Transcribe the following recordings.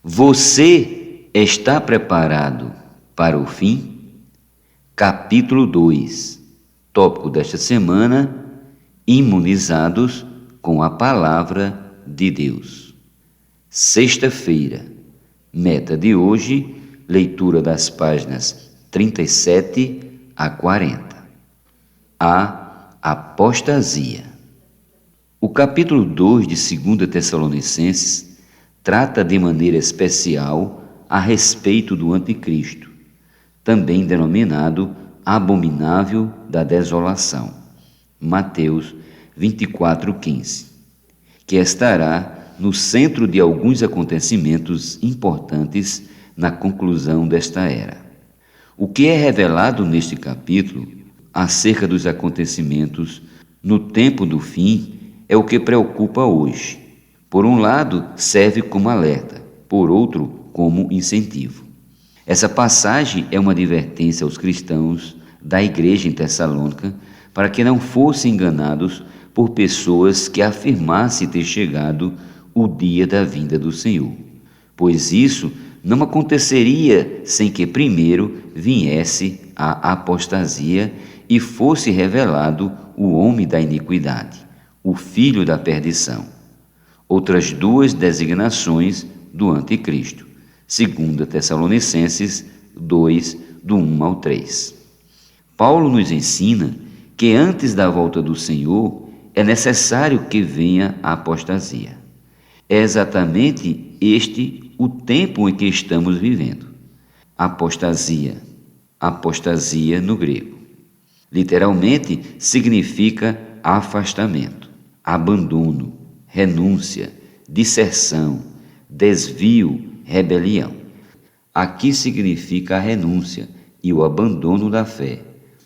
Você está preparado para o fim? Capítulo 2. Tópico desta semana: imunizados com a palavra de Deus. Sexta-feira. Meta de hoje: leitura das páginas 37 a 40. A apostasia. O capítulo 2 de 2 Tessalonicenses trata de maneira especial a respeito do anticristo, também denominado abominável da desolação, Mateus 24:15, que estará no centro de alguns acontecimentos importantes na conclusão desta era. O que é revelado neste capítulo acerca dos acontecimentos no tempo do fim é o que preocupa hoje. Por um lado, serve como alerta, por outro, como incentivo. Essa passagem é uma advertência aos cristãos da igreja em Tessalônica para que não fossem enganados por pessoas que afirmassem ter chegado o dia da vinda do Senhor, pois isso não aconteceria sem que primeiro viesse a apostasia e fosse revelado o homem da iniquidade, o filho da perdição. Outras duas designações do anticristo, 2 Tessalonicenses 2, do 1 ao 3. Paulo nos ensina que antes da volta do Senhor é necessário que venha a apostasia. É exatamente este o tempo em que estamos vivendo. Apostasia no grego. Literalmente significa afastamento, abandono, renúncia, disserção, desvio, rebelião. Aqui significa a renúncia e o abandono da fé,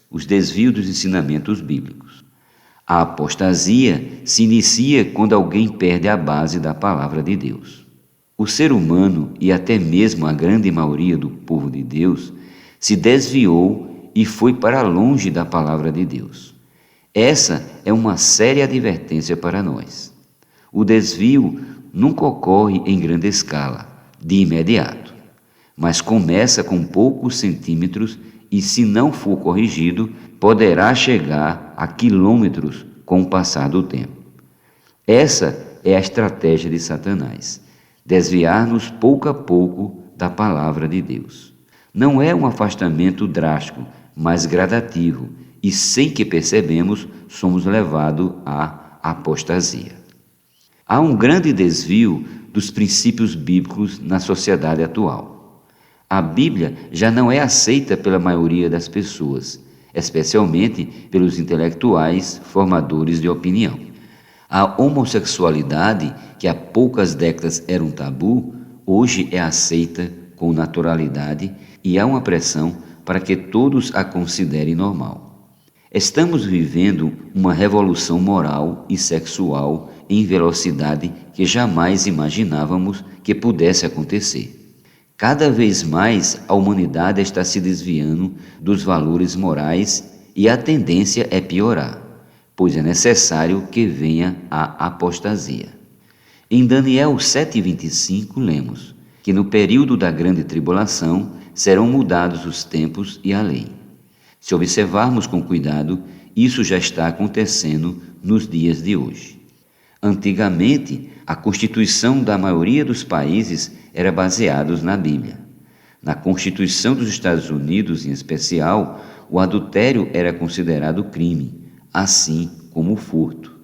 os desvios dos ensinamentos bíblicos. A apostasia se inicia quando alguém perde a base da palavra de Deus. O ser humano, e até mesmo a grande maioria do povo de Deus, se desviou e foi para longe da palavra de Deus. Essa é uma séria advertência para nós. O desvio nunca ocorre em grande escala, de imediato, mas começa com poucos centímetros e, se não for corrigido, poderá chegar a quilômetros com o passar do tempo. Essa é a estratégia de Satanás: desviar-nos pouco a pouco da palavra de Deus. Não é um afastamento drástico, mas gradativo, e sem que percebemos, somos levados à apostasia. Há um grande desvio dos princípios bíblicos na sociedade atual. A Bíblia já não é aceita pela maioria das pessoas, especialmente pelos intelectuais formadores de opinião. A homossexualidade, que há poucas décadas era um tabu, hoje é aceita com naturalidade e há uma pressão para que todos a considerem normal. Estamos vivendo uma revolução moral e sexual em velocidade que jamais imaginávamos que pudesse acontecer. Cada vez mais a humanidade está se desviando dos valores morais e a tendência é piorar, pois é necessário que venha a apostasia. Em Daniel 7,25 lemos que no período da grande tribulação serão mudados os tempos e a lei. Se observarmos com cuidado, isso já está acontecendo nos dias de hoje. Antigamente, a Constituição da maioria dos países era baseada na Bíblia. Na Constituição dos Estados Unidos, em especial, o adultério era considerado crime, assim como o furto.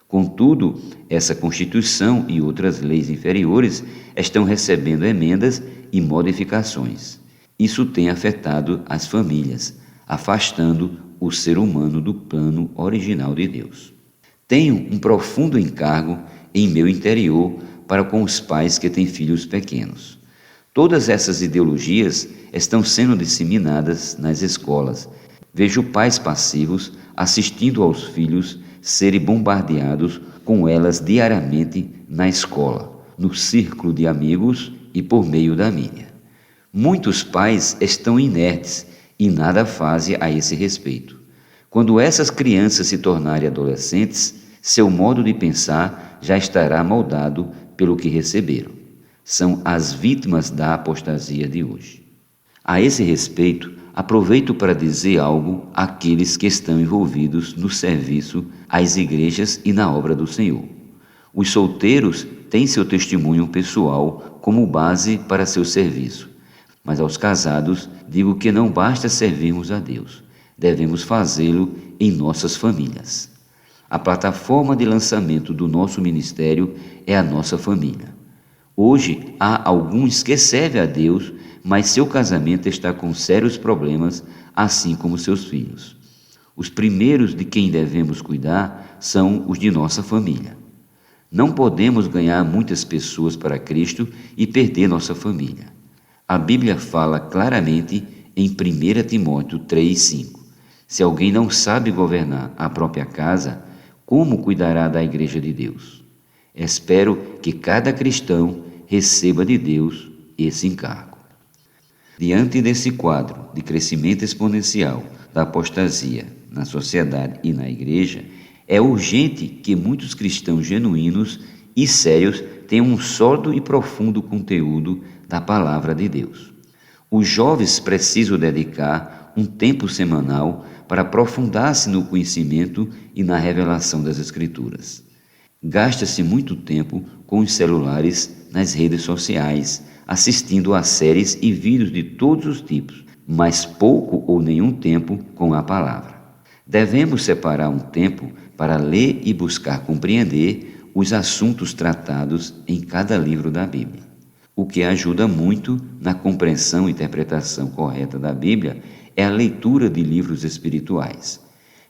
Contudo, essa Constituição e outras leis inferiores estão recebendo emendas e modificações. Isso tem afetado as famílias, afastando o ser humano do plano original de Deus. Tenho um profundo encargo em meu interior para com os pais que têm filhos pequenos. Todas essas ideologias estão sendo disseminadas nas escolas. Vejo pais passivos assistindo aos filhos serem bombardeados com elas diariamente na escola, no círculo de amigos e por meio da mídia. Muitos pais estão inertes e nada fazem a esse respeito. Quando essas crianças se tornarem adolescentes, seu modo de pensar já estará moldado pelo que receberam. são as vítimas da apostasia de hoje. A esse respeito, aproveito para dizer algo àqueles que estão envolvidos no serviço às igrejas e na obra do Senhor. Os solteiros têm seu testemunho pessoal como base para seu serviço, mas aos casados digo que não basta servirmos a Deus, devemos fazê-lo em nossas famílias. A plataforma de lançamento do nosso ministério é a nossa família. Hoje há alguns que servem a Deus, mas seu casamento está com sérios problemas, assim como seus filhos. Os primeiros de quem devemos cuidar são os de nossa família. Não podemos ganhar muitas pessoas para Cristo e perder nossa família. A Bíblia fala claramente em 1 Timóteo 3,5. Se alguém não sabe governar a própria casa, como cuidará da igreja de Deus? Espero que cada cristão receba de Deus esse encargo. Diante desse quadro de crescimento exponencial da apostasia na sociedade e na igreja, é urgente que muitos cristãos genuínos e sérios tenham um sólido e profundo conteúdo da palavra de Deus. Os jovens precisam dedicar um tempo semanal para aprofundar-se no conhecimento e na revelação das Escrituras. Gasta-se muito tempo com os celulares nas redes sociais, assistindo a séries e vídeos de todos os tipos, mas pouco ou nenhum tempo com a palavra. Devemos separar um tempo para ler e buscar compreender os assuntos tratados em cada livro da Bíblia. O que ajuda muito na compreensão e interpretação correta da Bíblia é a leitura de livros espirituais.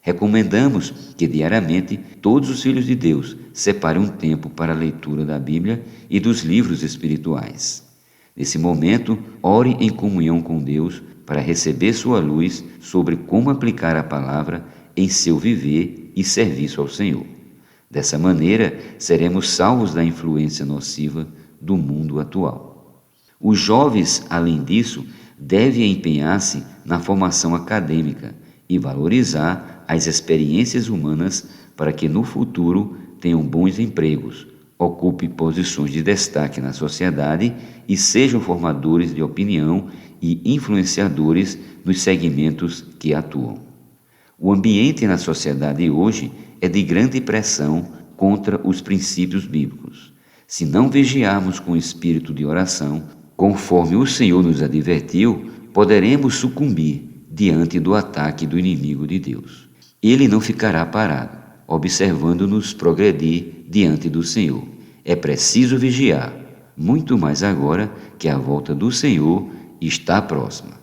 Recomendamos que diariamente todos os filhos de Deus separem um tempo para a leitura da Bíblia e dos livros espirituais. Nesse momento, ore em comunhão com Deus para receber sua luz sobre como aplicar a palavra em seu viver e serviço ao Senhor. Dessa maneira, seremos salvos da influência nociva do mundo atual. Os jovens, além disso, devem empenhar-se na formação acadêmica e valorizar as experiências humanas para que no futuro tenham bons empregos, ocupem posições de destaque na sociedade e sejam formadores de opinião e influenciadores nos segmentos que atuam. O ambiente na sociedade hoje é de grande pressão contra os princípios bíblicos. Se não vigiarmos com espírito de oração, conforme o Senhor nos advertiu, poderemos sucumbir diante do ataque do inimigo de Deus. Ele não ficará parado, observando-nos progredir diante do Senhor. É preciso vigiar, muito mais agora que a volta do Senhor está próxima.